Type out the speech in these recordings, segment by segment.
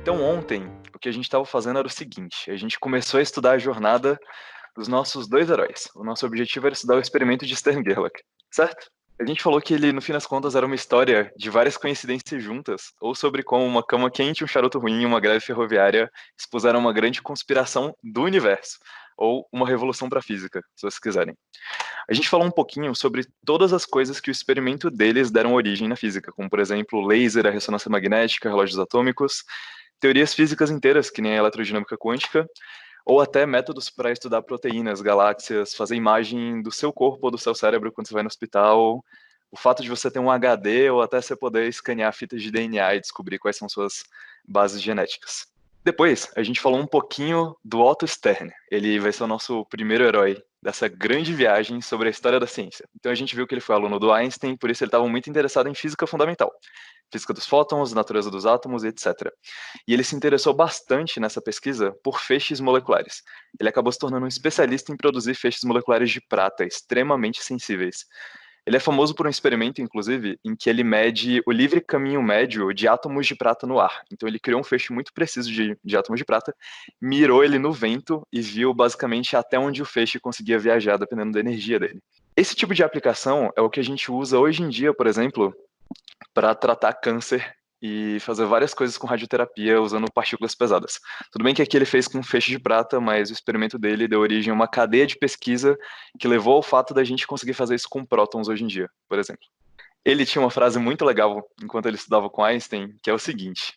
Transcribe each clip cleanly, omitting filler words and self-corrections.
Então ontem, o que a gente estava fazendo era o seguinte, a gente começou a estudar a jornada dos nossos dois heróis. O nosso objetivo era estudar o experimento de Stern-Gerlach, certo? A gente falou que ele, no fim das contas, era uma história de várias coincidências juntas, ou sobre como uma cama quente, um charuto ruim e uma greve ferroviária expuseram uma grande conspiração do universo, ou uma revolução para a física, se vocês quiserem. A gente falou um pouquinho sobre todas as coisas que o experimento deles deram origem na física, como, por exemplo, o laser, a ressonância magnética, relógios atômicos, teorias físicas inteiras, que nem a eletrodinâmica quântica, ou até métodos para estudar proteínas, galáxias, fazer imagem do seu corpo ou do seu cérebro quando você vai no hospital, o fato de você ter um HD ou até você poder escanear fitas de DNA e descobrir quais são suas bases genéticas. Depois, a gente falou um pouquinho do Otto Stern. Ele vai ser o nosso primeiro herói dessa grande viagem sobre a história da ciência. Então a gente viu que ele foi aluno do Einstein, por isso ele estava muito interessado em física fundamental, física dos fótons, natureza dos átomos, etc. E ele se interessou bastante nessa pesquisa por feixes moleculares. Ele acabou se tornando um especialista em produzir feixes moleculares de prata, extremamente sensíveis. Ele é famoso por um experimento, inclusive, em que ele mede o livre caminho médio de átomos de prata no ar. Então ele criou um feixe muito preciso de átomos de prata, mirou ele no vento e viu basicamente até onde o feixe conseguia viajar, dependendo da energia dele. Esse tipo de aplicação é o que a gente usa hoje em dia, por exemplo, para tratar câncer e fazer várias coisas com radioterapia usando partículas pesadas. Tudo bem que aqui ele fez com um feixe de prata, mas o experimento dele deu origem a uma cadeia de pesquisa que levou ao fato da gente conseguir fazer isso com prótons hoje em dia, por exemplo. Ele tinha uma frase muito legal enquanto ele estudava com Einstein, que é o seguinte: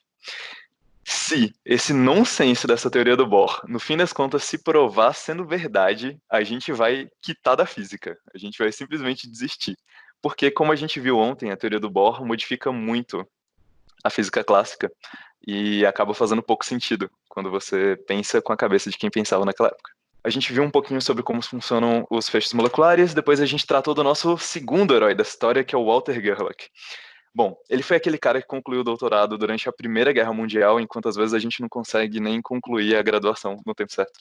se esse nonsense dessa teoria do Bohr, no fim das contas, se provar sendo verdade, a gente vai quitar da física. A gente vai simplesmente desistir. Porque, como a gente viu ontem, a teoria do Bohr modifica muito a física clássica e acaba fazendo pouco sentido quando você pensa com a cabeça de quem pensava naquela época. A gente viu um pouquinho sobre como funcionam os feixes moleculares, depois a gente tratou do nosso segundo herói da história, que é o Walter Gerlach. Bom, ele foi aquele cara que concluiu o doutorado durante a Primeira Guerra Mundial, enquanto às vezes a gente não consegue nem concluir a graduação no tempo certo.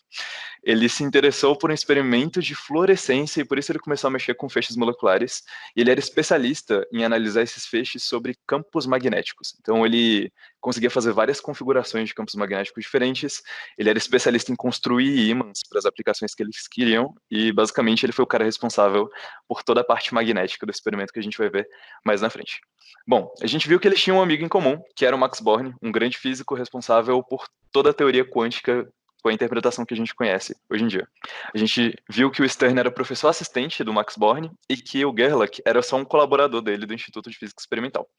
Ele se interessou por um experimento de fluorescência e por isso ele começou a mexer com feixes moleculares. E ele era especialista em analisar esses feixes sobre campos magnéticos. Então ele conseguia fazer várias configurações de campos magnéticos diferentes. Ele era especialista em construir ímãs para as aplicações que eles queriam e basicamente ele foi o cara responsável por toda a parte magnética do experimento que a gente vai ver mais na frente. Bom, a gente viu que eles tinham um amigo em comum, que era o Max Born, um grande físico responsável por toda a teoria quântica com a interpretação que a gente conhece hoje em dia. A gente viu que o Stern era professor assistente do Max Born e que o Gerlach era só um colaborador dele do Instituto de Física Experimental.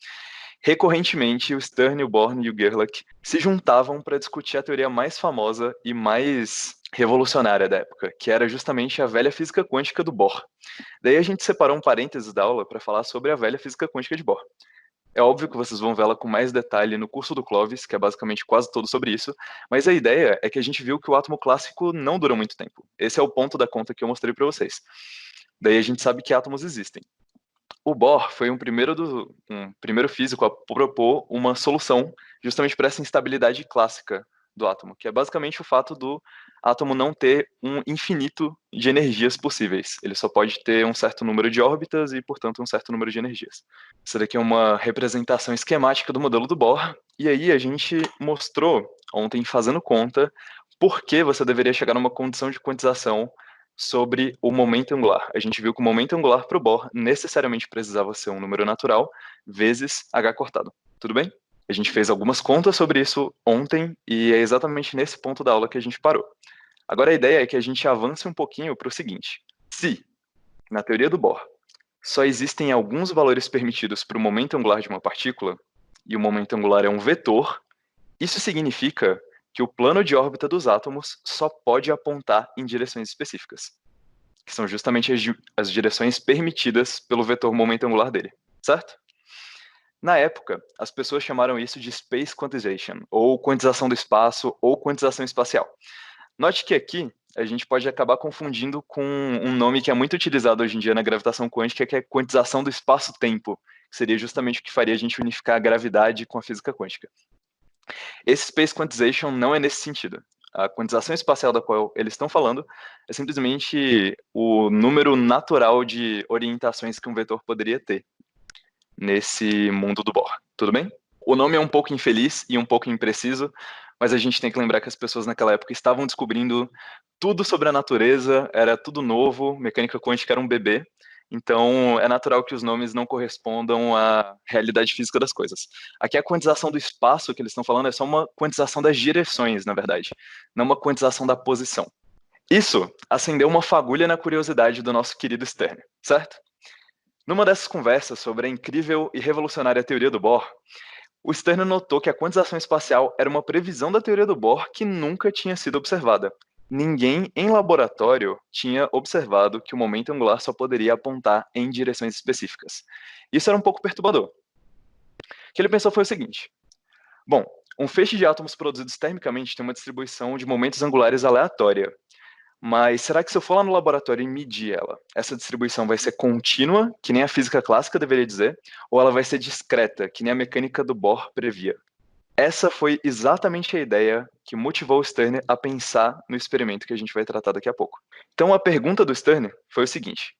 Recorrentemente, o Stern, o Born e o Gerlach se juntavam para discutir a teoria mais famosa e mais revolucionária da época, que era justamente a velha física quântica do Bohr. Daí a gente separou um parênteses da aula para falar sobre a velha física quântica de Bohr. É óbvio que vocês vão vê-la com mais detalhe no curso do Clovis, que é basicamente quase todo sobre isso, mas a ideia é que a gente viu que o átomo clássico não dura muito tempo. Esse é o ponto da conta que eu mostrei para vocês. Daí a gente sabe que átomos existem. O Bohr foi um primeiro físico a propor uma solução justamente para essa instabilidade clássica do átomo, que é basicamente o fato do átomo não ter um infinito de energias possíveis. Ele só pode ter um certo número de órbitas e, portanto, um certo número de energias. Isso daqui é uma representação esquemática do modelo do Bohr, e aí a gente mostrou ontem, fazendo conta, por que você deveria chegar numa condição de quantização sobre o momento angular. A gente viu que o momento angular para o Bohr necessariamente precisava ser um número natural vezes h cortado. Tudo bem? A gente fez algumas contas sobre isso ontem e é exatamente nesse ponto da aula que a gente parou. Agora a ideia é que a gente avance um pouquinho para o seguinte: se, na teoria do Bohr, só existem alguns valores permitidos para o momento angular de uma partícula, e o momento angular é um vetor, isso significa que o plano de órbita dos átomos só pode apontar em direções específicas, que são justamente as direções permitidas pelo vetor momento angular dele, certo? Na época, as pessoas chamaram isso de space quantization, ou quantização do espaço, ou quantização espacial. Note que aqui a gente pode acabar confundindo com um nome que é muito utilizado hoje em dia na gravitação quântica, que é quantização do espaço-tempo, que seria justamente o que faria a gente unificar a gravidade com a física quântica. Esse space quantization não é nesse sentido. A quantização espacial da qual eles estão falando é simplesmente o número natural de orientações que um vetor poderia ter nesse mundo do Bohr. Tudo bem? O nome é um pouco infeliz e um pouco impreciso, mas a gente tem que lembrar que as pessoas naquela época estavam descobrindo tudo sobre a natureza, era tudo novo, mecânica quântica era um bebê, então é natural que os nomes não correspondam à realidade física das coisas. Aqui a quantização do espaço que eles estão falando é só uma quantização das direções, na verdade, não uma quantização da posição. Isso acendeu uma fagulha na curiosidade do nosso querido Stern, certo? Numa dessas conversas sobre a incrível e revolucionária teoria do Bohr, o Stern notou que a quantização espacial era uma previsão da teoria do Bohr que nunca tinha sido observada. Ninguém em laboratório tinha observado que o momento angular só poderia apontar em direções específicas. Isso era um pouco perturbador. O que ele pensou foi o seguinte: bom, um feixe de átomos produzidos termicamente tem uma distribuição de momentos angulares aleatória. Mas será que se eu for lá no laboratório e medir ela, essa distribuição vai ser contínua, que nem a física clássica deveria dizer, ou ela vai ser discreta, que nem a mecânica do Bohr previa? Essa foi exatamente a ideia que motivou o Stern a pensar no experimento que a gente vai tratar daqui a pouco. Então a pergunta do Stern foi o seguinte: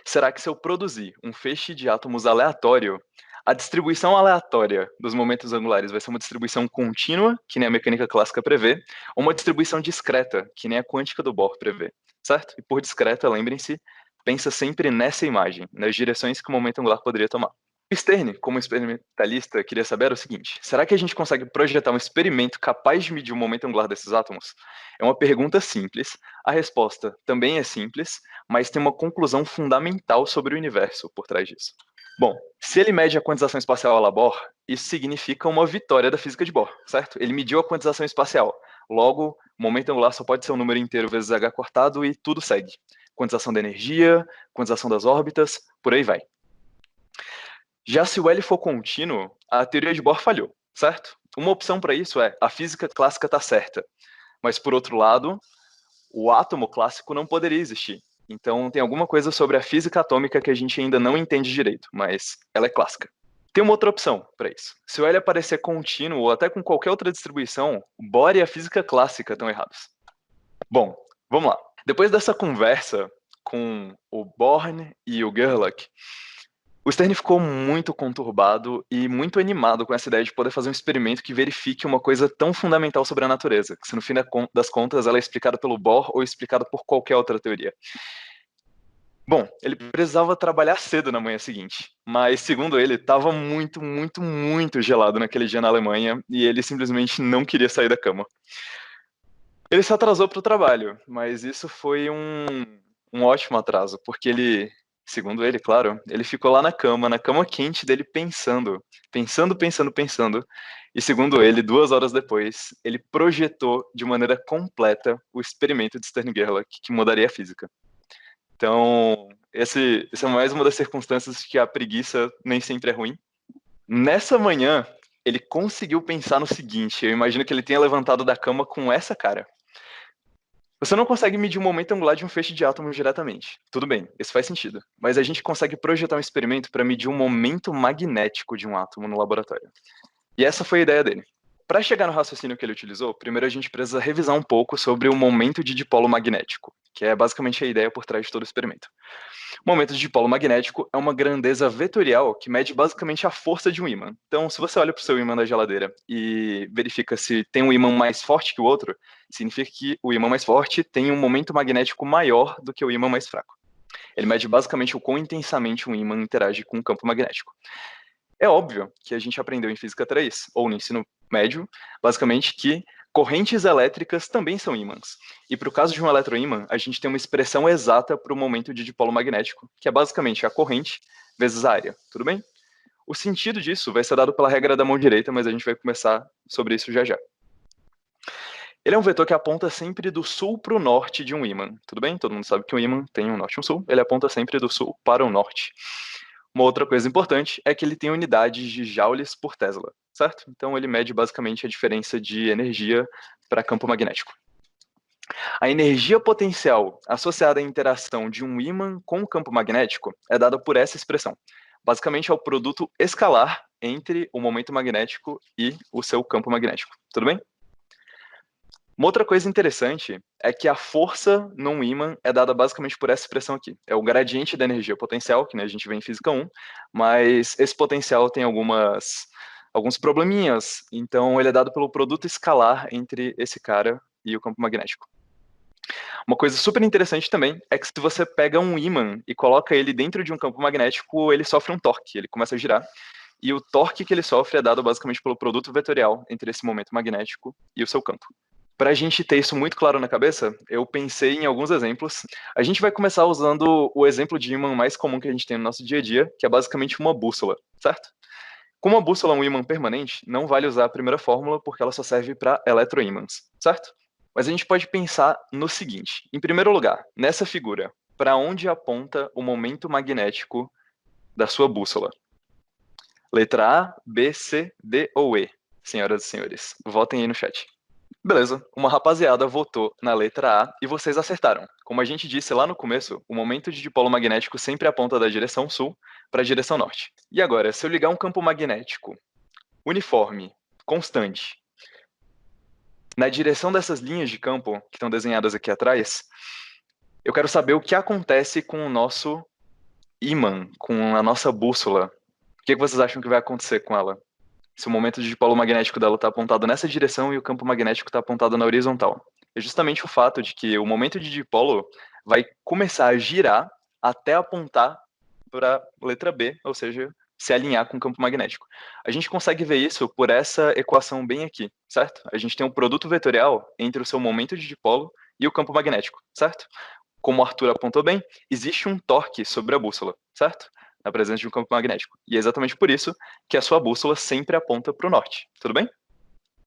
será que se eu produzir um feixe de átomos aleatório, a distribuição aleatória dos momentos angulares vai ser uma distribuição contínua, que nem a mecânica clássica prevê, ou uma distribuição discreta, que nem a quântica do Bohr prevê, certo? E por discreta, lembrem-se, pensa sempre nessa imagem, nas direções que o momento angular poderia tomar. O Stern, como experimentalista, queria saber o seguinte: será que a gente consegue projetar um experimento capaz de medir o momento angular desses átomos? É uma pergunta simples, a resposta também é simples, mas tem uma conclusão fundamental sobre o universo por trás disso. Bom, se ele mede a quantização espacial a la Bohr, isso significa uma vitória da física de Bohr, certo? Ele mediu a quantização espacial. Logo, o momento angular só pode ser um número inteiro vezes h cortado e tudo segue. Quantização da energia, quantização das órbitas, por aí vai. Já se o L for contínuo, a teoria de Bohr falhou, certo? Uma opção para isso é a física clássica está certa, mas por outro lado, o átomo clássico não poderia existir. Então tem alguma coisa sobre a física atômica que a gente ainda não entende direito, mas ela é clássica. Tem uma outra opção para isso. Se o L aparecer contínuo ou até com qualquer outra distribuição, Bohr e a física clássica estão errados. Bom, vamos lá. Depois dessa conversa com o Born e o Gerlach, o Stern ficou muito conturbado e muito animado com essa ideia de poder fazer um experimento que verifique uma coisa tão fundamental sobre a natureza, que se no fim das contas ela é explicada pelo Bohr ou explicada por qualquer outra teoria. Bom, ele precisava trabalhar cedo na manhã seguinte, mas segundo ele, estava muito gelado naquele dia na Alemanha e ele simplesmente não queria sair da cama. Ele se atrasou para o trabalho, mas isso foi um ótimo atraso, porque ele, segundo ele, claro, ele ficou lá na cama quente dele pensando, e segundo ele, 2 horas depois, ele projetou de maneira completa o experimento de Stern-Gerlach, que mudaria a física. Então, esse é mais uma das circunstâncias que a preguiça nem sempre é ruim. Nessa manhã, ele conseguiu pensar no seguinte, eu imagino que ele tenha levantado da cama com essa cara. Você não consegue medir o momento angular de um feixe de átomos diretamente. Tudo bem, isso faz sentido. Mas a gente consegue projetar um experimento para medir o momento magnético de um átomo no laboratório. E essa foi a ideia dele. Para chegar no raciocínio que ele utilizou, primeiro a gente precisa revisar um pouco sobre o momento de dipolo magnético, que é basicamente a ideia por trás de todo o experimento. O momento de dipolo magnético é uma grandeza vetorial que mede basicamente a força de um ímã. Então, se você olha para o seu ímã da geladeira e verifica se tem um ímã mais forte que o outro, significa que o ímã mais forte tem um momento magnético maior do que o ímã mais fraco. Ele mede basicamente o quão intensamente um ímã interage com o campo magnético. É óbvio que a gente aprendeu em Física 3, ou no ensino médio, basicamente que correntes elétricas também são ímãs. E para o caso de um eletroímã, a gente tem uma expressão exata para o momento de dipolo magnético, que é basicamente a corrente vezes a área, tudo bem? O sentido disso vai ser dado pela regra da mão direita, mas a gente vai começar sobre isso já já. Ele é um vetor que aponta sempre do sul para o norte de um ímã, tudo bem? Todo mundo sabe que um ímã tem um norte e um sul, ele aponta sempre do sul para o norte. Uma outra coisa importante é que ele tem unidades de joules por Tesla, certo? Então ele mede basicamente a diferença de energia para campo magnético. A energia potencial associada à interação de um ímã com o campo magnético é dada por essa expressão. Basicamente é o produto escalar entre o momento magnético e o seu campo magnético, tudo bem? Uma outra coisa interessante é que a força num ímã é dada basicamente por essa expressão aqui. É o gradiente da energia potencial, que a gente vê em Física 1, mas esse potencial tem algumas alguns probleminhas. Então, ele é dado pelo produto escalar entre esse cara e o campo magnético. Uma coisa super interessante também é que se você pega um ímã e coloca ele dentro de um campo magnético, ele sofre um torque, ele começa a girar. E o torque que ele sofre é dado basicamente pelo produto vetorial entre esse momento magnético e o seu campo. Para a gente ter isso muito claro na cabeça, eu pensei em alguns exemplos. A gente vai começar usando o exemplo de ímã mais comum que a gente tem no nosso dia a dia, que é basicamente uma bússola, certo? Como a bússola é um ímã permanente, não vale usar a primeira fórmula porque ela só serve para eletroímãs, certo? Mas a gente pode pensar no seguinte: em primeiro lugar, nessa figura, para onde aponta o momento magnético da sua bússola? Letra A, B, C, D ou E? Senhoras e senhores, votem aí no chat. Beleza, uma rapaziada votou na letra A e vocês acertaram. Como a gente disse lá no começo, o momento de dipolo magnético sempre aponta da direção sul para a direção norte. E agora, se eu ligar um campo magnético uniforme, constante, na direção dessas linhas de campo que estão desenhadas aqui atrás, eu quero saber o que acontece com o nosso ímã, com a nossa bússola. O que vocês acham que vai acontecer com ela? Se o momento de dipolo magnético dela está apontado nessa direção e o campo magnético está apontado na horizontal. É justamente o fato de que o momento de dipolo vai começar a girar até apontar para a letra B, ou seja, se alinhar com o campo magnético. A gente consegue ver isso por essa equação bem aqui, certo? A gente tem um produto vetorial entre o seu momento de dipolo e o campo magnético, certo? Como o Arthur apontou bem, existe um torque sobre a bússola, certo? Na presença de um campo magnético. E é exatamente por isso que a sua bússola sempre aponta para o norte, tudo bem?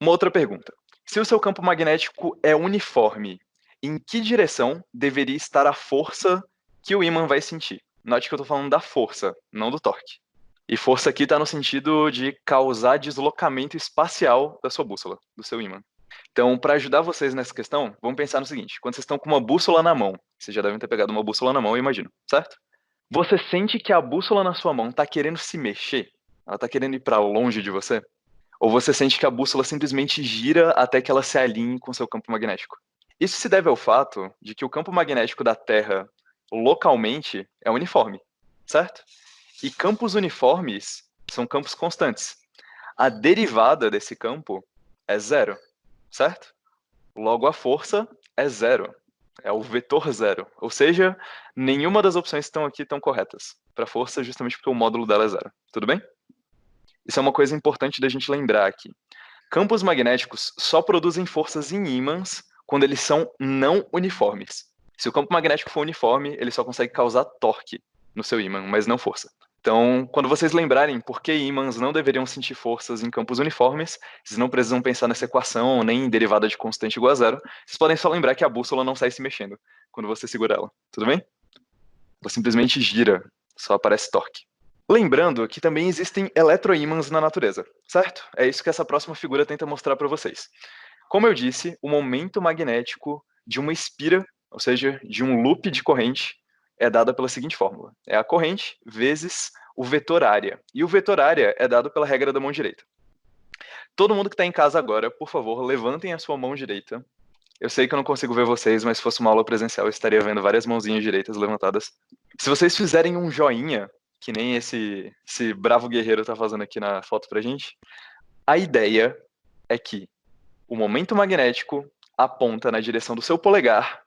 Uma outra pergunta. Se o seu campo magnético é uniforme, em que direção deveria estar a força que o ímã vai sentir? Note que eu estou falando da força, não do torque. E força aqui está no sentido de causar deslocamento espacial da sua bússola, do seu ímã. Então, para ajudar vocês nessa questão, vamos pensar no seguinte: quando vocês estão com uma bússola na mão, vocês já devem ter pegado uma bússola na mão, eu imagino, certo? Você sente que a bússola na sua mão está querendo se mexer? Ela está querendo ir para longe de você? Ou você sente que a bússola simplesmente gira até que ela se alinhe com seu campo magnético? Isso se deve ao fato de que o campo magnético da Terra localmente é uniforme, certo? E campos uniformes são campos constantes. A derivada desse campo é zero, certo? Logo, a força é zero. É o vetor zero. Ou seja, nenhuma das opções que estão aqui estão corretas. Para força, justamente porque o módulo dela é zero. Tudo bem? Isso é uma coisa importante da gente lembrar aqui. Campos magnéticos só produzem forças em ímãs quando eles são não uniformes. Se o campo magnético for uniforme, ele só consegue causar torque no seu ímã, mas não força. Então, quando vocês lembrarem por que ímãs não deveriam sentir forças em campos uniformes, vocês não precisam pensar nessa equação, nem em derivada de constante igual a zero. Vocês podem só lembrar que a bússola não sai se mexendo quando você segura ela. Tudo bem? Ela simplesmente gira, só aparece torque. Lembrando que também existem eletroímãs na natureza, certo? É isso que essa próxima figura tenta mostrar para vocês. Como eu disse, o momento magnético de uma espira, ou seja, de um loop de corrente, é dada pela seguinte fórmula. É a corrente vezes o vetor área. E o vetor área é dado pela regra da mão direita. Todo mundo que está em casa agora, por favor, levantem a sua mão direita. Eu sei que eu não consigo ver vocês, mas se fosse uma aula presencial, eu estaria vendo várias mãozinhas direitas levantadas. Se vocês fizerem um joinha, que nem esse bravo guerreiro está fazendo aqui na foto pra gente, a ideia é que o momento magnético aponta na direção do seu polegar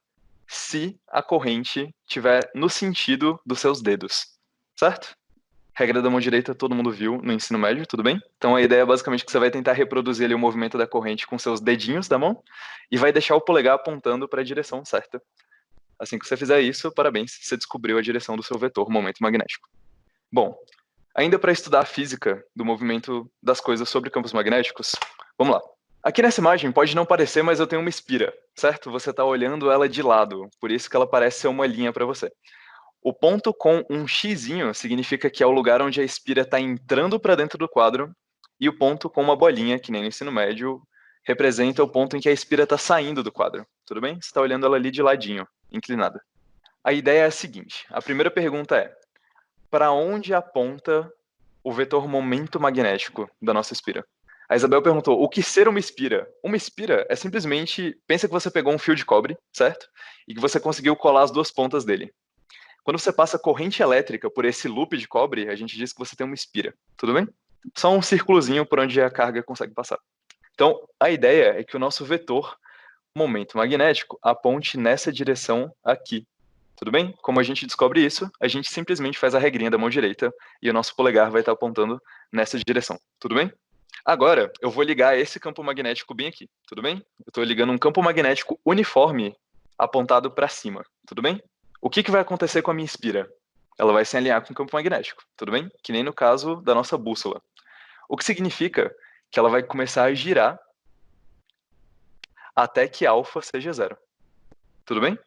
se a corrente estiver no sentido dos seus dedos, certo? Regra da mão direita todo mundo viu no ensino médio, tudo bem? Então a ideia é basicamente que você vai tentar reproduzir ali o movimento da corrente com seus dedinhos da mão e vai deixar o polegar apontando para a direção certa. Assim que você fizer isso, parabéns, você descobriu a direção do seu vetor momento magnético. Bom, ainda para estudar a física do movimento das coisas sobre campos magnéticos, vamos lá. Aqui nessa imagem pode não parecer, mas eu tenho uma espira, certo? Você está olhando ela de lado, por isso que ela parece ser uma linha para você. O ponto com um xizinho significa que é o lugar onde a espira está entrando para dentro do quadro, e o ponto com uma bolinha, que nem no ensino médio, representa o ponto em que a espira está saindo do quadro. Tudo bem? Você está olhando ela ali de ladinho, inclinada. A ideia é a seguinte: a primeira pergunta é: para onde aponta o vetor momento magnético da nossa espira? A Isabel perguntou: o que ser uma espira? Uma espira é simplesmente, pensa que você pegou um fio de cobre, certo? E que você conseguiu colar as duas pontas dele. Quando você passa corrente elétrica por esse loop de cobre, a gente diz que você tem uma espira. Tudo bem? só um círculozinho por onde a carga consegue passar. Então, a ideia é que o nosso vetor momento magnético aponte nessa direção aqui. Tudo bem? Como a gente descobre isso, a gente simplesmente faz a regrinha da mão direita e o nosso polegar vai estar apontando nessa direção. Tudo bem? Agora, eu vou ligar esse campo magnético bem aqui. Tudo bem? Eu estou ligando um campo magnético uniforme apontado para cima. Tudo bem? O que vai acontecer com a minha espira? Ela vai se alinhar com o campo magnético. Tudo bem? Que nem no caso da nossa bússola. O que significa que ela vai começar a girar até que alfa seja zero. Tudo bem?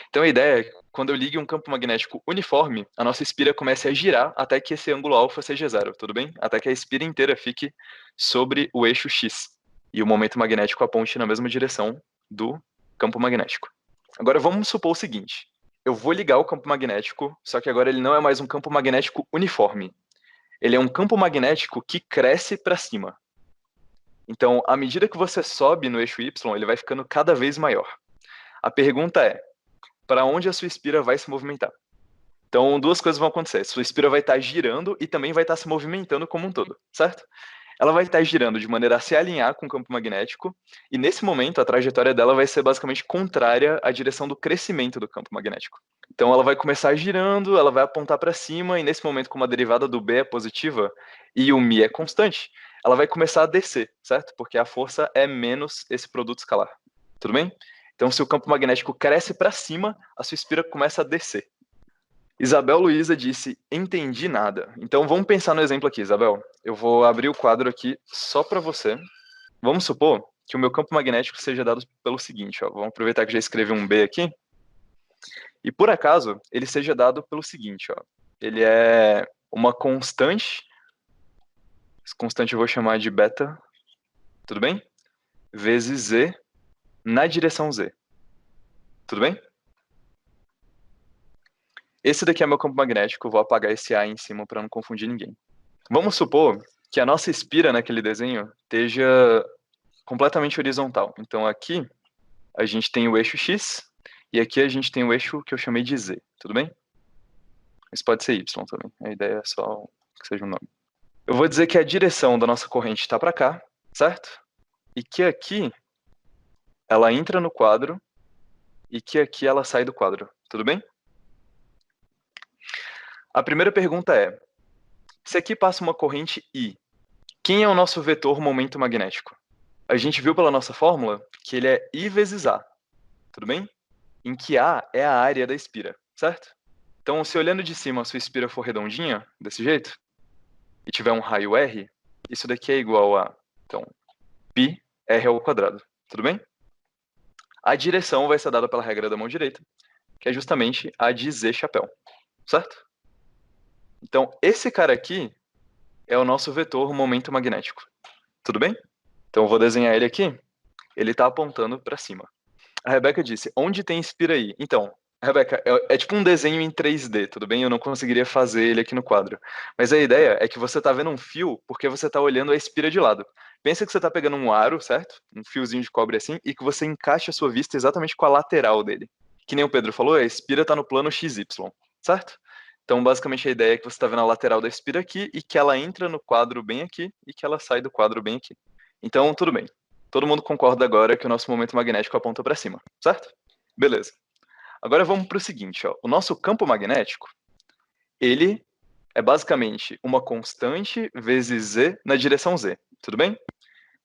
Então a ideia é que quando eu ligue um campo magnético uniforme, a nossa espira comece a girar até que esse ângulo alfa seja zero, tudo bem? Até que a espira inteira fique sobre o eixo X e o momento magnético aponte na mesma direção do campo magnético. Agora vamos supor o seguinte, eu vou ligar o campo magnético, só que agora ele não é mais um campo magnético uniforme. Ele é um campo magnético que cresce para cima. Então, à medida que você sobe no eixo Y, ele vai ficando cada vez maior. A pergunta é, para onde a sua espira vai se movimentar? Então, duas coisas vão acontecer. Sua espira vai estar girando e também vai estar se movimentando como um todo, certo? Ela vai estar girando de maneira a se alinhar com o campo magnético, e nesse momento a trajetória dela vai ser basicamente contrária à direção do crescimento do campo magnético. Então ela vai começar girando, ela vai apontar para cima, e nesse momento, como a derivada do B é positiva e o μ é constante, ela vai começar a descer, certo? Porque a força é menos esse produto escalar. Tudo bem? Então, se o campo magnético cresce para cima, a sua espira começa a descer. Isabel Luiza disse, entendi nada. Então, vamos pensar no exemplo aqui, Isabel. Eu vou abrir o quadro aqui só para você. Vamos supor que o meu campo magnético seja dado pelo seguinte, ó. Vamos aproveitar que já escrevi um B aqui. E, por acaso, ele seja dado pelo seguinte, ó. Ele é uma constante. Essa constante eu vou chamar de beta. Tudo bem? Vezes Z na direção Z. Tudo bem? Esse daqui é meu campo magnético, vou apagar esse A em cima para não confundir ninguém. Vamos supor que a nossa espira naquele desenho esteja completamente horizontal. Então aqui a gente tem o eixo X e aqui a gente tem o eixo que eu chamei de Z, tudo bem? Isso pode ser Y também, a ideia é só que seja um nome. Eu vou dizer que a direção da nossa corrente está para cá, certo? E que aqui ela entra no quadro e que aqui ela sai do quadro, tudo bem? A primeira pergunta é, se aqui passa uma corrente I, quem é o nosso vetor momento magnético? A gente viu pela nossa fórmula que ele é I vezes A, tudo bem? Em que A é a área da espira, certo? Então, se olhando de cima a sua espira for redondinha, desse jeito, e tiver um raio R, isso daqui é igual a, então, π R ao quadrado, tudo bem? A direção vai ser dada pela regra da mão direita, que é justamente a de Z chapéu, certo? Então, esse cara aqui é o nosso vetor momento magnético, tudo bem? Então, eu vou desenhar ele aqui, ele está apontando para cima. A Rebeca disse, onde tem espira aí? Então, Rebeca, é tipo um desenho em 3D, tudo bem? Eu não conseguiria fazer ele aqui no quadro. Mas a ideia é que você está vendo um fio porque você está olhando a espira de lado. Pensa que você está pegando um aro, certo? Um fiozinho de cobre assim, e que você encaixa a sua vista exatamente com a lateral dele. Que nem o Pedro falou, a espira está no plano XY, certo? Então, basicamente, a ideia é que você está vendo a lateral da espira aqui e que ela entra no quadro bem aqui e que ela sai do quadro bem aqui. Então, tudo bem. Todo mundo concorda agora que o nosso momento magnético aponta para cima, certo? Beleza. Agora vamos para o seguinte, ó. O nosso campo magnético, ele é basicamente uma constante vezes Z na direção Z, tudo bem?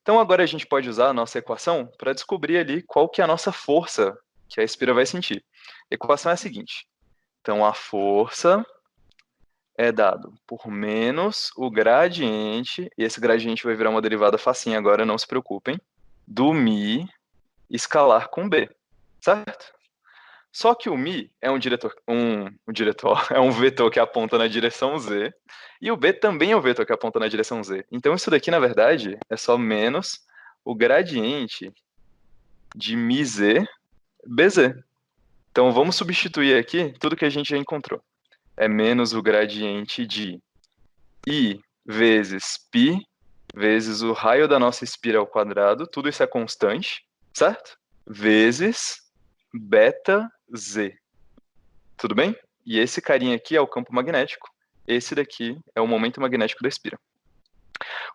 Então agora a gente pode usar a nossa equação para descobrir ali qual que é a nossa força que a espira vai sentir. A equação é a seguinte. Então a força é dado por menos o gradiente, e esse gradiente vai virar uma derivada facinha agora, não se preocupem, do μ escalar com B, certo? Só que o μ é é um vetor que aponta na direção Z, e o B também é um vetor que aponta na direção Z. Então isso daqui, na verdade, é só menos o gradiente de μz BZ. Então vamos substituir aqui tudo que a gente já encontrou. É menos o gradiente de I vezes π vezes o raio da nossa espira ao quadrado, tudo isso é constante, certo? Vezes beta Z. Tudo bem? E esse carinha aqui é o campo magnético. Esse daqui é o momento magnético da espira.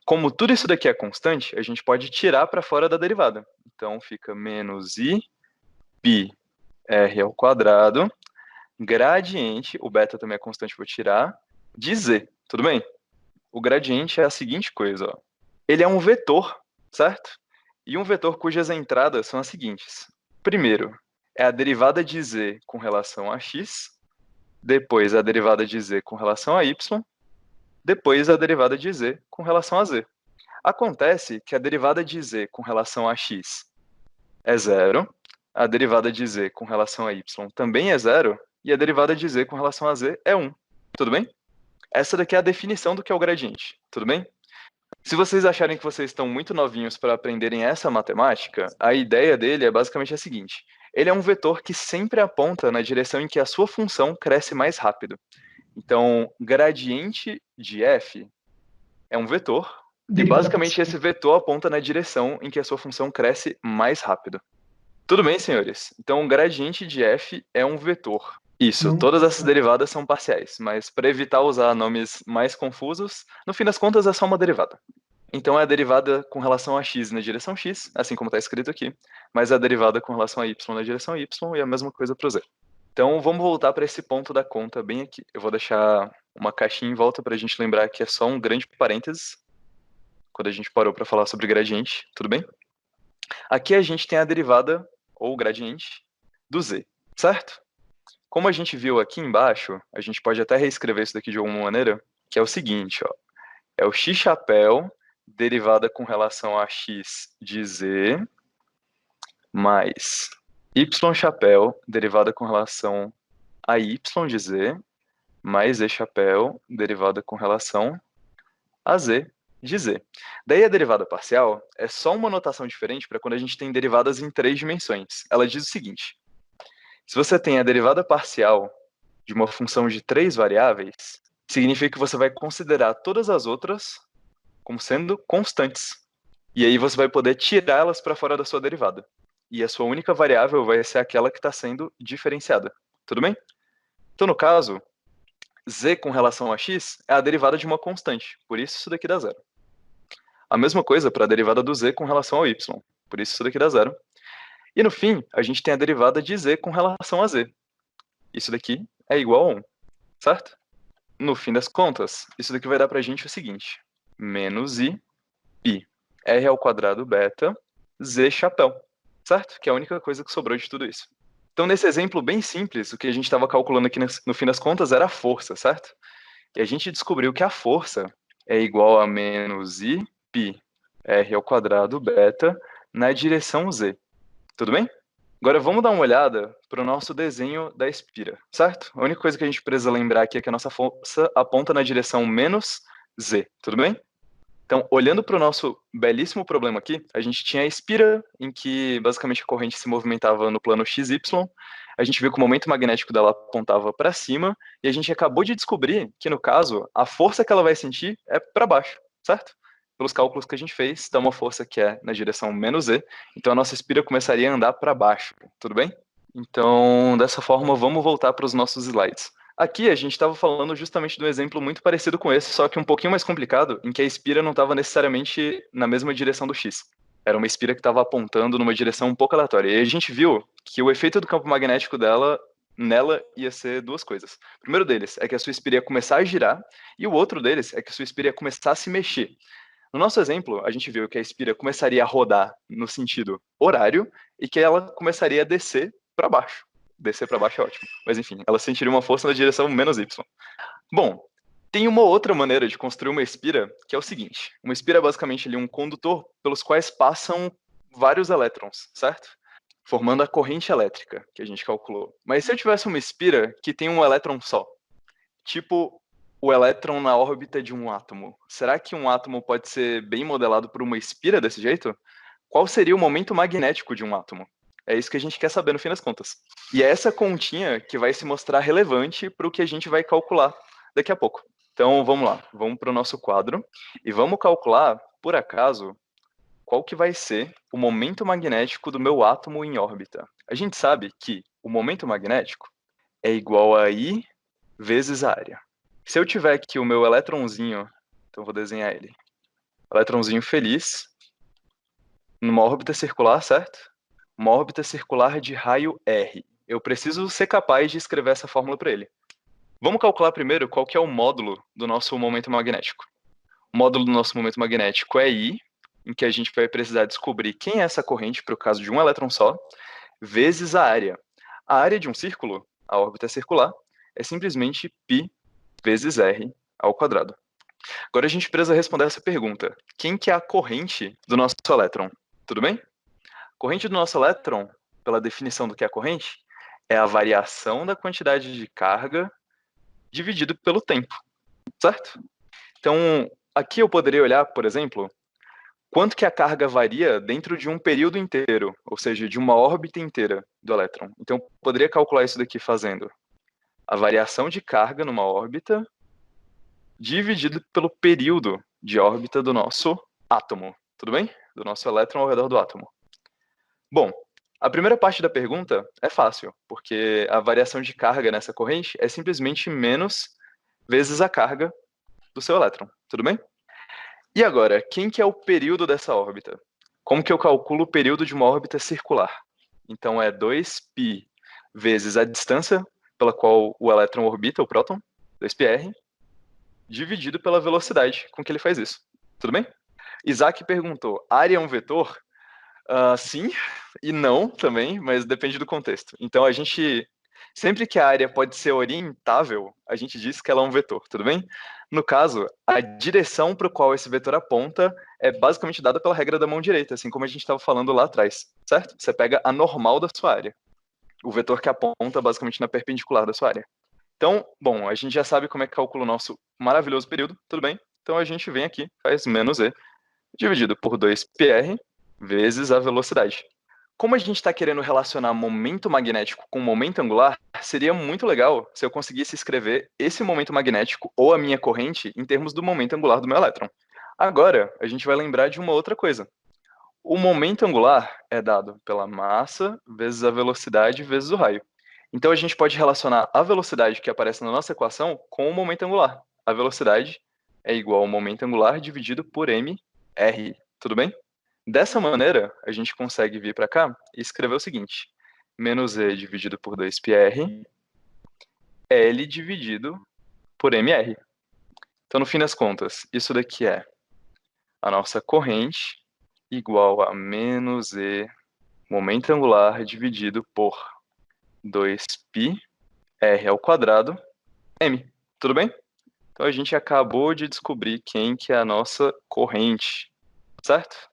Como tudo isso daqui é constante, a gente pode tirar para fora da derivada. Então, fica menos I pi r ao quadrado, gradiente, o beta também é constante, vou tirar, de z, tudo bem? O gradiente é a seguinte coisa, ó. Ele é um vetor, certo? E um vetor cujas entradas são as seguintes. Primeiro, é a derivada de z com relação a x, depois a derivada de z com relação a y, depois a derivada de z com relação a z. Acontece que a derivada de z com relação a x é zero, a derivada de z com relação a y também é zero, e a derivada de z com relação a z é 1. Tudo bem? Essa daqui é a definição do que é o gradiente. Tudo bem? Se vocês acharem que vocês estão muito novinhos para aprenderem essa matemática, a ideia dele é basicamente a seguinte. Ele é um vetor que sempre aponta na direção em que a sua função cresce mais rápido. Então, gradiente de f é um vetor, e basicamente esse vetor aponta na direção em que a sua função cresce mais rápido. Tudo bem, senhores? Então, o gradiente de f é um vetor. Isso, todas essas derivadas são parciais, mas para evitar usar nomes mais confusos, no fim das contas é só uma derivada. Então é a derivada com relação a x na direção x, assim como está escrito aqui, mas é a derivada com relação a y na direção y e a mesma coisa para o z. Então vamos voltar para esse ponto da conta bem aqui. Eu vou deixar uma caixinha em volta para a gente lembrar que é só um grande parênteses, quando a gente parou para falar sobre gradiente, tudo bem? Aqui a gente tem a derivada, ou gradiente, do z, certo? Como a gente viu aqui embaixo, a gente pode até reescrever isso daqui de alguma maneira, que é o seguinte, ó. É o x chapéu derivada com relação a x de z, mais y chapéu derivada com relação a y de z, mais e chapéu derivada com relação a z de z. Daí a derivada parcial é só uma notação diferente para quando a gente tem derivadas em 3 dimensões. Ela diz o seguinte: se você tem a derivada parcial de uma função de 3 variáveis, significa que você vai considerar todas as outras como sendo constantes. E aí você vai poder tirá-las para fora da sua derivada. E a sua única variável vai ser aquela que está sendo diferenciada. Tudo bem? Então, no caso, z com relação a x é a derivada de uma constante. Por isso daqui dá zero. A mesma coisa para a derivada do z com relação ao y. Por isso daqui dá zero. E no fim, a gente tem a derivada de z com relação a z. Isso daqui é igual a 1, certo? No fim das contas, isso daqui vai dar para a gente o seguinte. Menos i pi r ao quadrado beta z chapéu, certo? Que é a única coisa que sobrou de tudo isso. Então, nesse exemplo bem simples, o que a gente estava calculando aqui no fim das contas era a força, certo? E a gente descobriu que a força é igual a menos i pi r ao quadrado beta na direção z. Tudo bem? Agora vamos dar uma olhada para o nosso desenho da espira, certo? A única coisa que a gente precisa lembrar aqui é que a nossa força aponta na direção menos z, tudo bem? Então, olhando para o nosso belíssimo problema aqui, a gente tinha a espira, em que basicamente a corrente se movimentava no plano XY, a gente viu que o momento magnético dela apontava para cima, e a gente acabou de descobrir que, no caso, a força que ela vai sentir é para baixo, certo? Pelos cálculos que a gente fez, dá uma força que é na direção menos z, então a nossa espira começaria a andar para baixo, tudo bem? Então, dessa forma, vamos voltar para os nossos slides. Aqui a gente estava falando justamente de um exemplo muito parecido com esse, só que um pouquinho mais complicado, em que a espira não estava necessariamente na mesma direção do X. Era uma espira que estava apontando numa direção um pouco aleatória. E a gente viu que o efeito do campo magnético nela ia ser duas coisas. O primeiro deles é que a sua espira ia começar a girar, e o outro deles é que a sua espira ia começar a se mexer. No nosso exemplo, a gente viu que a espira começaria a rodar no sentido horário e que ela começaria a descer para baixo. Descer para baixo é ótimo. Mas enfim, ela sentiria uma força na direção menos y. Bom, tem uma outra maneira de construir uma espira, que é o seguinte. Uma espira é basicamente ali um condutor pelos quais passam vários elétrons, certo? Formando a corrente elétrica que a gente calculou. Mas se eu tivesse uma espira que tem um elétron só, tipo o elétron na órbita de um átomo, será que um átomo pode ser bem modelado por uma espira desse jeito? Qual seria o momento magnético de um átomo? É isso que a gente quer saber no fim das contas. E é essa continha que vai se mostrar relevante para o que a gente vai calcular daqui a pouco. Então vamos lá, vamos para o nosso quadro e vamos calcular, por acaso, qual que vai ser o momento magnético do meu átomo em órbita. A gente sabe que o momento magnético é igual a I vezes a área. Se eu tiver aqui o meu elétronzinho, então eu vou desenhar ele. Elétronzinho feliz, numa órbita circular, certo? Uma órbita circular de raio R. Eu preciso ser capaz de escrever essa fórmula para ele. Vamos calcular primeiro qual que é o módulo do nosso momento magnético. O módulo do nosso momento magnético é I, em que a gente vai precisar descobrir quem é essa corrente para o caso de um elétron só, vezes a área. A área de um círculo, a órbita circular, é simplesmente π vezes r ao quadrado. Agora a gente precisa responder essa pergunta. Quem que é a corrente do nosso elétron? Tudo bem? A corrente do nosso elétron, pela definição do que é a corrente, é a variação da quantidade de carga dividido pelo tempo, certo? Então, aqui eu poderia olhar, por exemplo, quanto que a carga varia dentro de um período inteiro, ou seja, de uma órbita inteira do elétron. Então, eu poderia calcular isso daqui fazendo a variação de carga numa órbita dividido pelo período de órbita do nosso átomo, tudo bem? Do nosso elétron ao redor do átomo. Bom, a primeira parte da pergunta é fácil, porque a variação de carga nessa corrente é simplesmente menos vezes a carga do seu elétron, tudo bem? E agora, quem que é o período dessa órbita? Como que eu calculo o período de uma órbita circular? Então é 2π vezes a distância pela qual o elétron orbita, o próton, 2πr, dividido pela velocidade com que ele faz isso. Tudo bem? Isaac perguntou, área é um vetor? Sim e não também, mas depende do contexto. Então a gente, sempre que a área pode ser orientável, a gente diz que ela é um vetor, tudo bem? No caso, a direção para o qual esse vetor aponta é basicamente dada pela regra da mão direita, assim como a gente estava falando lá atrás, certo? Você pega a normal da sua área, o vetor que aponta basicamente na perpendicular da sua área. Então, bom, a gente já sabe como é que calcula o nosso maravilhoso período, tudo bem? Então a gente vem aqui, faz menos e, dividido por 2πr, vezes a velocidade. Como a gente está querendo relacionar momento magnético com momento angular, seria muito legal se eu conseguisse escrever esse momento magnético ou a minha corrente em termos do momento angular do meu elétron. Agora, a gente vai lembrar de uma outra coisa. O momento angular é dado pela massa vezes a velocidade vezes o raio. Então a gente pode relacionar a velocidade que aparece na nossa equação com o momento angular. A velocidade é igual ao momento angular dividido por mr, tudo bem? Dessa maneira, a gente consegue vir para cá e escrever o seguinte: menos e dividido por 2πr, L dividido por mr. Então, no fim das contas, isso daqui é a nossa corrente igual a menos e momento angular dividido por 2πr ao quadrado m. Tudo bem? Então, a gente acabou de descobrir quem que é a nossa corrente, certo?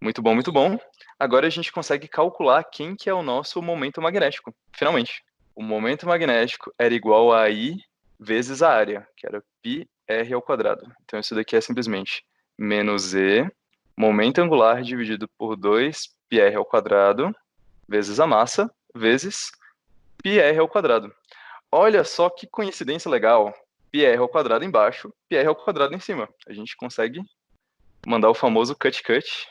Muito bom, muito bom. Agora a gente consegue calcular quem que é o nosso momento magnético, finalmente. O momento magnético era igual a I vezes a área, que era πr ao quadrado. Então isso daqui é simplesmente menos E, momento angular dividido por 2πr ao quadrado, vezes a massa, vezes πr ao quadrado. Olha só que coincidência legal. πr ao quadrado embaixo, πr ao quadrado em cima. A gente consegue mandar o famoso cut-cut.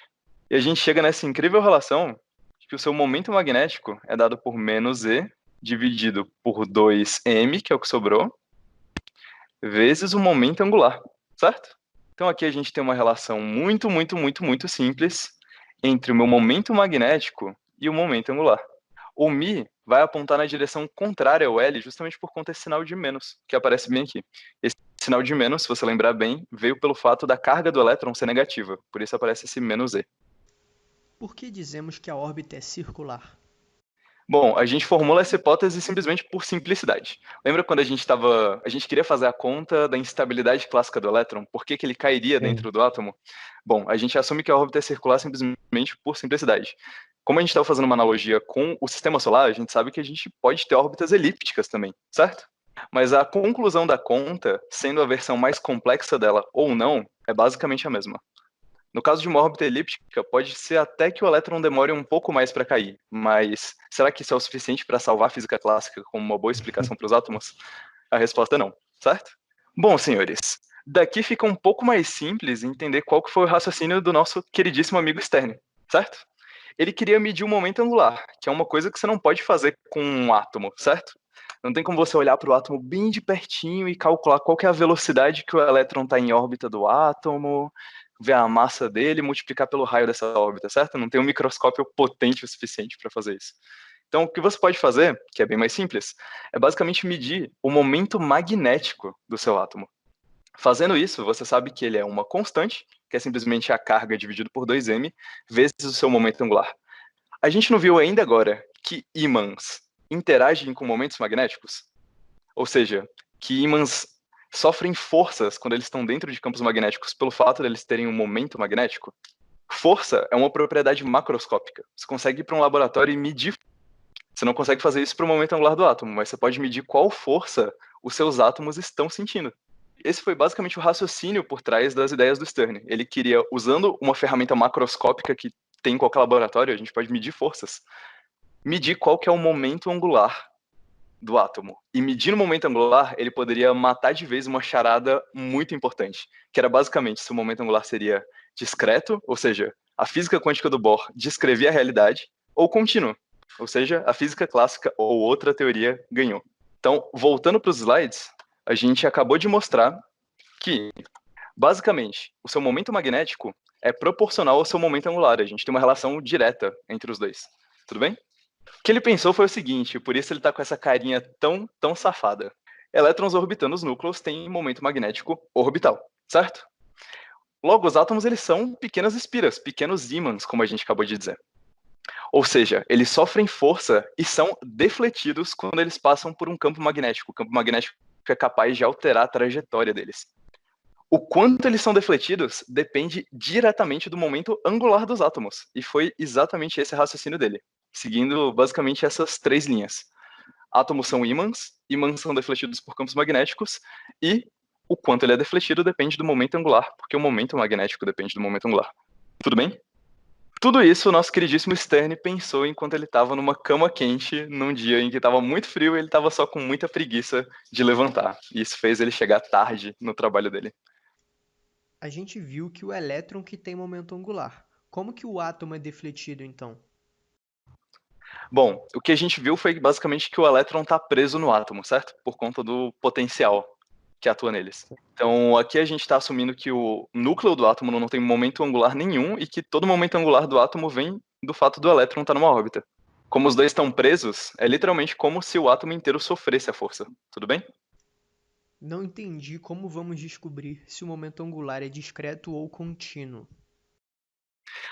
E a gente chega nessa incrível relação de que o seu momento magnético é dado por menos E dividido por 2m, que é o que sobrou, vezes o momento angular, certo? Então aqui a gente tem uma relação muito, muito, muito, muito simples entre o meu momento magnético e o momento angular. O μ vai apontar na direção contrária ao L justamente por conta desse sinal de menos, que aparece bem aqui. Esse sinal de menos, se você lembrar bem, veio pelo fato da carga do elétron ser negativa, por isso aparece esse menos E. Por que dizemos que a órbita é circular? Bom, a gente formula essa hipótese simplesmente por simplicidade. Lembra quando a gente queria fazer a conta da instabilidade clássica do elétron? Por que que ele cairia dentro do átomo? Bom, a gente assume que a órbita é circular simplesmente por simplicidade. Como a gente estava fazendo uma analogia com o sistema solar, a gente sabe que a gente pode ter órbitas elípticas também, certo? Mas a conclusão da conta, sendo a versão mais complexa dela ou não, é basicamente a mesma. No caso de uma órbita elíptica, pode ser até que o elétron demore um pouco mais para cair, mas será que isso é o suficiente para salvar a física clássica como uma boa explicação para os átomos? A resposta é não, certo? Bom, senhores, daqui fica um pouco mais simples entender qual que foi o raciocínio do nosso queridíssimo amigo Stern, certo? Ele queria medir o momento angular, que é uma coisa que você não pode fazer com um átomo, certo? Não tem como você olhar para o átomo bem de pertinho e calcular qual que é a velocidade que o elétron está em órbita do átomo, ver a massa dele e multiplicar pelo raio dessa órbita, certo? Não tem um microscópio potente o suficiente para fazer isso. Então, o que você pode fazer, que é bem mais simples, é basicamente medir o momento magnético do seu átomo. Fazendo isso, você sabe que ele é uma constante, que é simplesmente a carga dividido por 2m, vezes o seu momento angular. A gente não viu ainda agora que ímãs interagem com momentos magnéticos? Ou seja, que ímãs sofrem forças quando eles estão dentro de campos magnéticos pelo fato de eles terem um momento magnético? Força é uma propriedade macroscópica. Você consegue ir para um laboratório e medir. Você não consegue fazer isso para o momento angular do átomo, mas você pode medir qual força os seus átomos estão sentindo. Esse foi basicamente o raciocínio por trás das ideias do Stern. Ele queria, usando uma ferramenta macroscópica que tem em qualquer laboratório, a gente pode medir forças, medir qual que é o momento angular do átomo. E medindo o momento angular, ele poderia matar de vez uma charada muito importante, que era basicamente se o momento angular seria discreto, ou seja, a física quântica do Bohr descrevia a realidade, ou contínuo, ou seja, a física clássica ou outra teoria ganhou. Então, voltando para os slides, a gente acabou de mostrar que, basicamente, o seu momento magnético é proporcional ao seu momento angular. A gente tem uma relação direta entre os dois. Tudo bem? O que ele pensou foi o seguinte, por isso ele tá com essa carinha tão safada. Elétrons orbitando os núcleos têm momento magnético orbital, certo? Logo, os átomos eles são pequenas espiras, pequenos ímãs, como a gente acabou de dizer. Ou seja, eles sofrem força e são defletidos quando eles passam por um campo magnético. O campo magnético é capaz de alterar a trajetória deles. O quanto eles são defletidos depende diretamente do momento angular dos átomos. E foi exatamente esse raciocínio dele, seguindo basicamente essas 3 linhas. Átomos são ímãs, ímãs são defletidos por campos magnéticos, e o quanto ele é defletido depende do momento angular, porque o momento magnético depende do momento angular. Tudo bem? Tudo isso o nosso queridíssimo Stern pensou enquanto ele estava numa cama quente, num dia em que estava muito frio e ele estava só com muita preguiça de levantar. E isso fez ele chegar tarde no trabalho dele. A gente viu que o elétron que tem momento angular. Como que o átomo é defletido, então? Bom, o que a gente viu foi basicamente que o elétron está preso no átomo, certo? Por conta do potencial que atua neles. Então, aqui a gente está assumindo que o núcleo do átomo não tem momento angular nenhum e que todo momento angular do átomo vem do fato do elétron estar numa órbita. Como os dois estão presos, é literalmente como se o átomo inteiro sofresse a força. Tudo bem? Não entendi como vamos descobrir se o momento angular é discreto ou contínuo.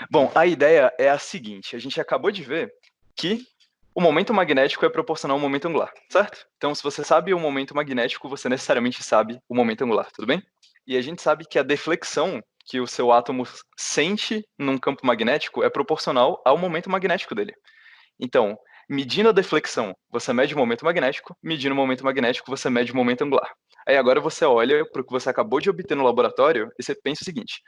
Bom, a ideia é a seguinte: a gente acabou de ver que o momento magnético é proporcional ao momento angular, certo? Então, se você sabe o momento magnético, você necessariamente sabe o momento angular, tudo bem? E a gente sabe que a deflexão que o seu átomo sente num campo magnético é proporcional ao momento magnético dele. Então, medindo a deflexão, você mede o momento magnético, medindo o momento magnético, você mede o momento angular. Aí agora você olha para o que você acabou de obter no laboratório e você pensa o seguinte: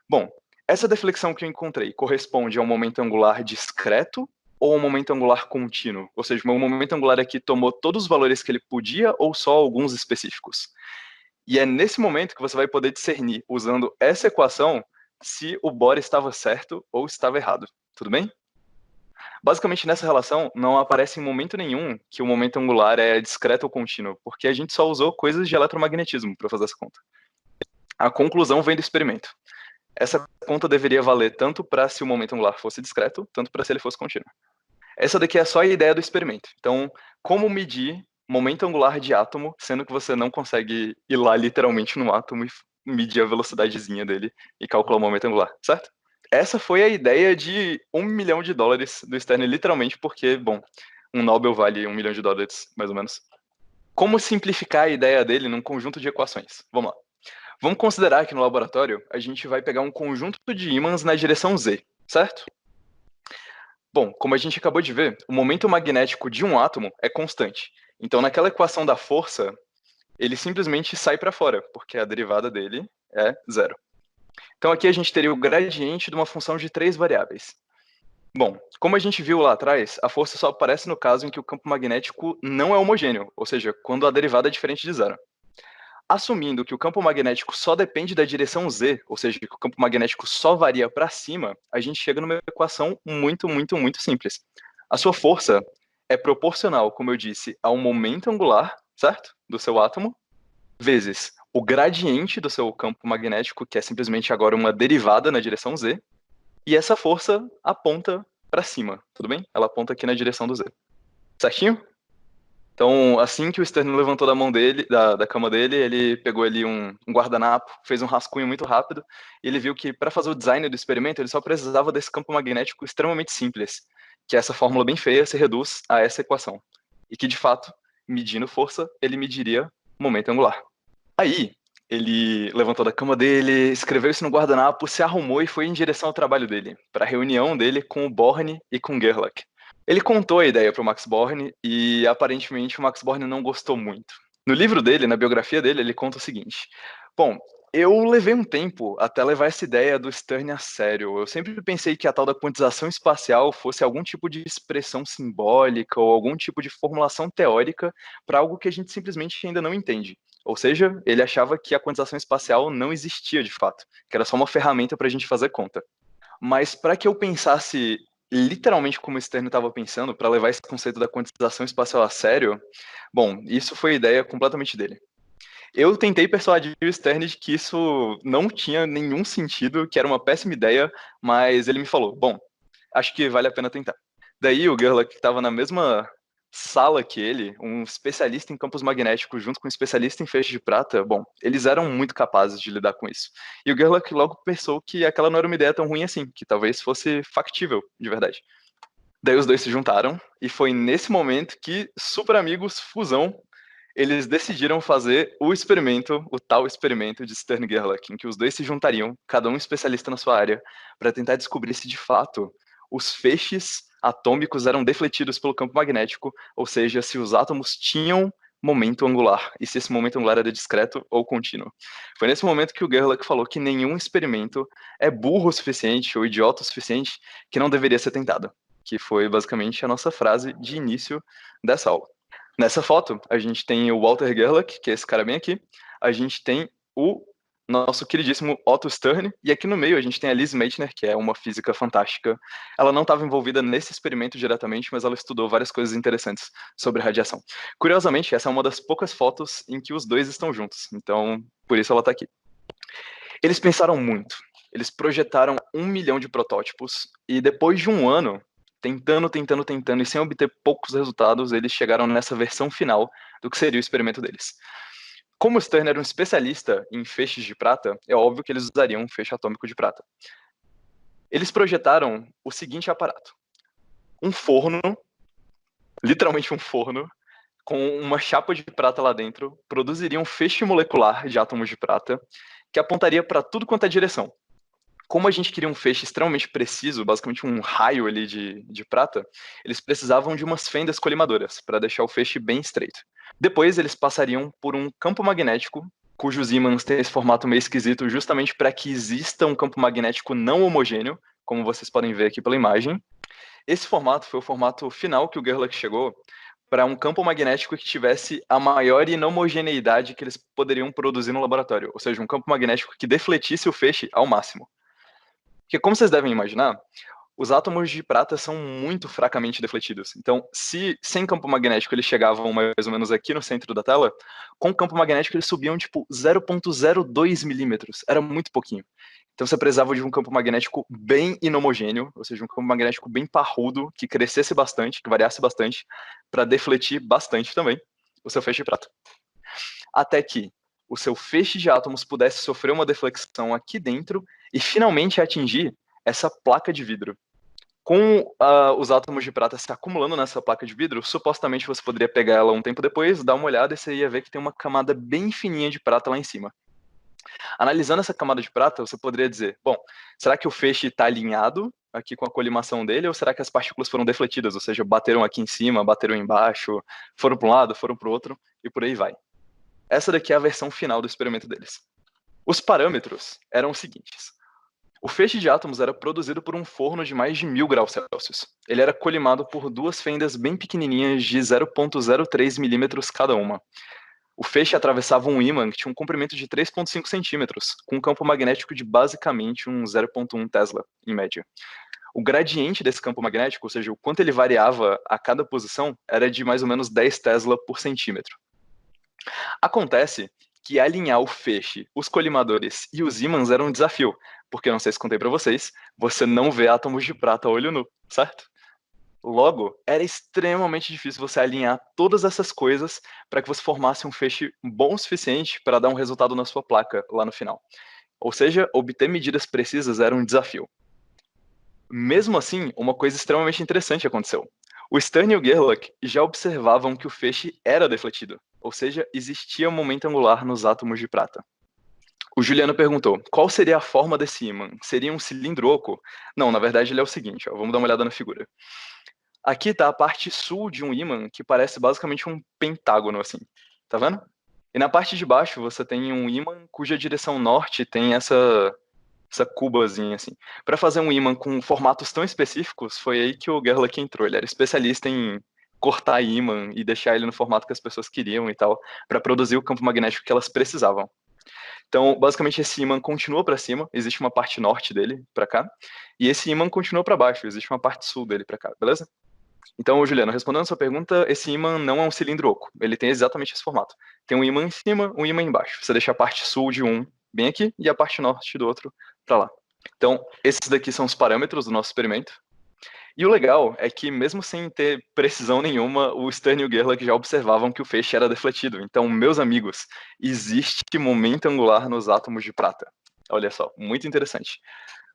bom, essa deflexão que eu encontrei corresponde a um momento angular discreto ou um momento angular contínuo? Ou seja, o meu momento angular aqui tomou todos os valores que ele podia ou só alguns específicos? E é nesse momento que você vai poder discernir, usando essa equação, se o Bohr estava certo ou estava errado. Tudo bem? Basicamente, nessa relação, não aparece em momento nenhum que o momento angular é discreto ou contínuo, porque a gente só usou coisas de eletromagnetismo para fazer essa conta. A conclusão vem do experimento. Essa conta deveria valer tanto para se o momento angular fosse discreto, tanto para se ele fosse contínuo. Essa daqui é só a ideia do experimento. Então, como medir momento angular de átomo, sendo que você não consegue ir lá literalmente no átomo e medir a velocidadezinha dele e calcular o momento angular, certo? Essa foi a ideia de $1 milhão do Stern, literalmente, porque, bom, um Nobel vale $1 milhão, mais ou menos. Como simplificar a ideia dele num conjunto de equações? Vamos lá. Vamos considerar que no laboratório a gente vai pegar um conjunto de ímãs na direção Z, certo? Bom, como a gente acabou de ver, o momento magnético de um átomo é constante. Então, naquela equação da força, ele simplesmente sai para fora, porque a derivada dele é zero. Então, aqui a gente teria o gradiente de uma função de 3 variáveis. Bom, como a gente viu lá atrás, a força só aparece no caso em que o campo magnético não é homogêneo, ou seja, quando a derivada é diferente de zero. Assumindo que o campo magnético só depende da direção Z, ou seja, que o campo magnético só varia para cima, a gente chega numa equação muito simples. A sua força é proporcional, como eu disse, ao momento angular, certo? Do seu átomo, vezes o gradiente do seu campo magnético, que é simplesmente agora uma derivada na direção Z, e essa força aponta para cima, tudo bem? Ela aponta aqui na direção do Z. Certinho? Então, assim que o Stern levantou da mão dele, da cama dele, ele pegou ali um guardanapo, fez um rascunho muito rápido, e ele viu que para fazer o design do experimento, ele só precisava desse campo magnético extremamente simples, que essa fórmula bem feia se reduz a essa equação. E que, de fato, medindo força, ele mediria momento angular. Aí, ele levantou da cama dele, escreveu isso no guardanapo, se arrumou e foi em direção ao trabalho dele, para a reunião dele com o Born e com Gerlach. Ele contou a ideia para o Max Born e aparentemente o Max Born não gostou muito. No livro dele, na biografia dele, ele conta o seguinte: bom, eu levei um tempo até levar essa ideia do Stern a sério. Eu sempre pensei que a tal da quantização espacial fosse algum tipo de expressão simbólica ou algum tipo de formulação teórica para algo que a gente simplesmente ainda não entende. Ou seja, ele achava que a quantização espacial não existia de fato, que era só uma ferramenta para a gente fazer conta. Mas para que eu pensasse literalmente como o Stern estava pensando, para levar esse conceito da quantização espacial a sério, bom, isso foi ideia completamente dele. Eu tentei persuadir o Stern de que isso não tinha nenhum sentido, que era uma péssima ideia, mas ele me falou, bom, acho que vale a pena tentar. Daí o Gerlach, que estava na mesma sala que ele, um especialista em campos magnéticos junto com um especialista em feixes de prata, bom, eles eram muito capazes de lidar com isso. E o Gerlach logo pensou que aquela não era uma ideia tão ruim assim, que talvez fosse factível, de verdade. Daí os dois se juntaram, e foi nesse momento que Super Amigos Fusão, eles decidiram fazer o experimento, o tal experimento de Stern-Gerlach, em que os dois se juntariam, cada um especialista na sua área, para tentar descobrir se de fato os feixes atômicos eram defletidos pelo campo magnético, ou seja, se os átomos tinham momento angular, e se esse momento angular era discreto ou contínuo. Foi nesse momento que o Gerlach falou que nenhum experimento é burro o suficiente ou idiota o suficiente que não deveria ser tentado, que foi basicamente a nossa frase de início dessa aula. Nessa foto, a gente tem o Walter Gerlach, que é esse cara bem aqui. A gente tem o nosso queridíssimo Otto Stern. E aqui no meio a gente tem a Liz Meitner, que é uma física fantástica. Ela não estava envolvida nesse experimento diretamente, mas ela estudou várias coisas interessantes sobre radiação. Curiosamente, essa é uma das poucas fotos em que os dois estão juntos. Então, por isso ela está aqui. Eles pensaram muito. Eles projetaram 1 milhão de protótipos. E depois de um ano, tentando, e sem obter poucos resultados, eles chegaram nessa versão final do que seria o experimento deles. Como o Stern era um especialista em feixes de prata, é óbvio que eles usariam um feixe atômico de prata. Eles projetaram o seguinte aparato: um forno, literalmente um forno, com uma chapa de prata lá dentro, produziria um feixe molecular de átomos de prata que apontaria para tudo quanto é direção. Como a gente queria um feixe extremamente preciso, basicamente um raio ali de prata, eles precisavam de umas fendas colimadoras para deixar o feixe bem estreito. Depois eles passariam por um campo magnético, cujos ímãs têm esse formato meio esquisito, justamente para que exista um campo magnético não homogêneo, como vocês podem ver aqui pela imagem. Esse formato foi o formato final que o Gerlach chegou para um campo magnético que tivesse a maior inhomogeneidade que eles poderiam produzir no laboratório, ou seja, um campo magnético que defletisse o feixe ao máximo. Porque, como vocês devem imaginar, os átomos de prata são muito fracamente defletidos. Então, se sem campo magnético eles chegavam mais ou menos aqui no centro da tela, com campo magnético eles subiam tipo 0,02 milímetros. Era muito pouquinho. Então você precisava de um campo magnético bem inhomogêneo, ou seja, um campo magnético bem parrudo, que crescesse bastante, que variasse bastante, para defletir bastante também o seu feixe de prata. Até que o seu feixe de átomos pudesse sofrer uma deflexão aqui dentro e finalmente atingir essa placa de vidro. Com os átomos de prata se acumulando nessa placa de vidro, supostamente você poderia pegar ela um tempo depois, dar uma olhada e você ia ver que tem uma camada bem fininha de prata lá em cima. Analisando essa camada de prata, você poderia dizer, bom, será que o feixe está alinhado aqui com a colimação dele, ou será que as partículas foram defletidas, ou seja, bateram aqui em cima, bateram embaixo, foram para um lado, foram para o outro, e por aí vai. Essa daqui é a versão final do experimento deles. Os parâmetros eram os seguintes. O feixe de átomos era produzido por um forno de mais de 1000 graus Celsius. Ele era colimado por duas fendas bem pequenininhas de 0,03 milímetros cada uma. O feixe atravessava um ímã que tinha um comprimento de 3,5 centímetros, com um campo magnético de basicamente um 0,1 Tesla, em média. O gradiente desse campo magnético, ou seja, o quanto ele variava a cada posição, era de mais ou menos 10 Tesla por centímetro. Acontece que alinhar o feixe, os colimadores e os ímãs era um desafio, porque, não sei se contei pra vocês, você não vê átomos de prata a olho nu, certo? Logo, era extremamente difícil você alinhar todas essas coisas para que você formasse um feixe bom o suficiente para dar um resultado na sua placa lá no final. Ou seja, obter medidas precisas era um desafio. Mesmo assim, uma coisa extremamente interessante aconteceu. O Stern e o Gerlach já observavam que o feixe era defletido, ou seja, existia momento angular nos átomos de prata. O Juliano perguntou, qual seria a forma desse ímã? Seria um cilindro oco? Não, na verdade ele é o seguinte, ó, vamos dar uma olhada na figura. Aqui está a parte sul de um ímã que parece basicamente um pentágono, assim. Tá vendo? E na parte de baixo você tem um ímã cuja direção norte tem essa cubazinha, assim. Para fazer um ímã com formatos tão específicos, foi aí que o Gerlach entrou. Ele era especialista em cortar ímã e deixar ele no formato que as pessoas queriam e tal, para produzir o campo magnético que elas precisavam. Então, basicamente, esse ímã continua para cima, existe uma parte norte dele para cá, e esse ímã continua para baixo, existe uma parte sul dele para cá, beleza? Então, Juliano, respondendo a sua pergunta, esse ímã não é um cilindro oco. Ele tem exatamente esse formato. Tem um ímã em cima, um ímã embaixo. Você deixa a parte sul de um bem aqui e a parte norte do outro para lá. Então, esses daqui são os parâmetros do nosso experimento. E o legal é que, mesmo sem ter precisão nenhuma, o Stern e o Gerlach já observavam que o feixe era defletido. Então, meus amigos, existe momento angular nos átomos de prata. Olha só, muito interessante.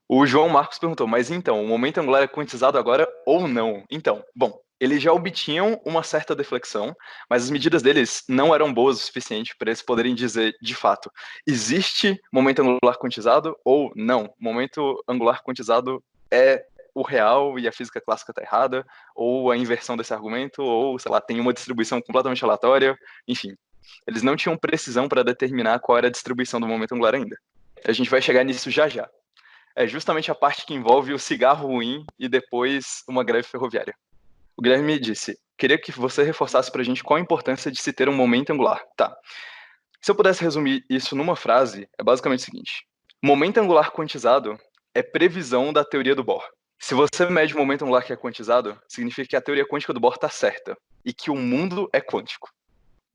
O João Marcos perguntou, mas então, o momento angular é quantizado agora ou não? Então, bom, eles já obtinham uma certa deflexão, mas as medidas deles não eram boas o suficiente para eles poderem dizer, de fato, existe momento angular quantizado ou não? Momento angular quantizado é o real e a física clássica está errada, ou a inversão desse argumento, ou, sei lá, tem uma distribuição completamente aleatória, enfim. Eles não tinham precisão para determinar qual era a distribuição do momento angular ainda. A gente vai chegar nisso já já. É justamente a parte que envolve o cigarro ruim e depois uma greve ferroviária. O Guilherme me disse, queria que você reforçasse pra gente qual a importância de se ter um momento angular. Tá. Se eu pudesse resumir isso numa frase, é basicamente o seguinte. Momento angular quantizado é previsão da teoria do Bohr. Se você mede o momento angular que é quantizado, significa que a teoria quântica do Bohr está certa e que o mundo é quântico.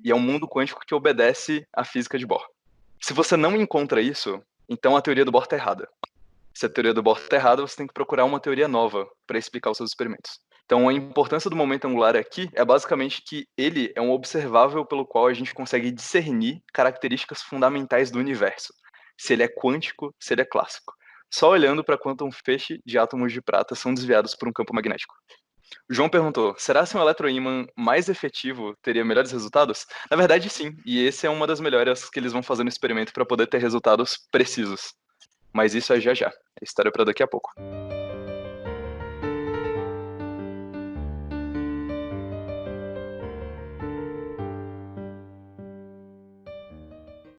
E é um mundo quântico que obedece à física de Bohr. Se você não encontra isso, então a teoria do Bohr está errada. Se a teoria do Bohr está errada, você tem que procurar uma teoria nova para explicar os seus experimentos. Então, a importância do momento angular aqui é basicamente que ele é um observável pelo qual a gente consegue discernir características fundamentais do universo. Se ele é quântico, se ele é clássico. Só olhando para quanto um feixe de átomos de prata são desviados por um campo magnético. O João perguntou, será que um eletroímã mais efetivo teria melhores resultados? Na verdade, sim. E esse é uma das melhorias que eles vão fazer no experimento para poder ter resultados precisos. Mas isso é já já. É história para daqui a pouco.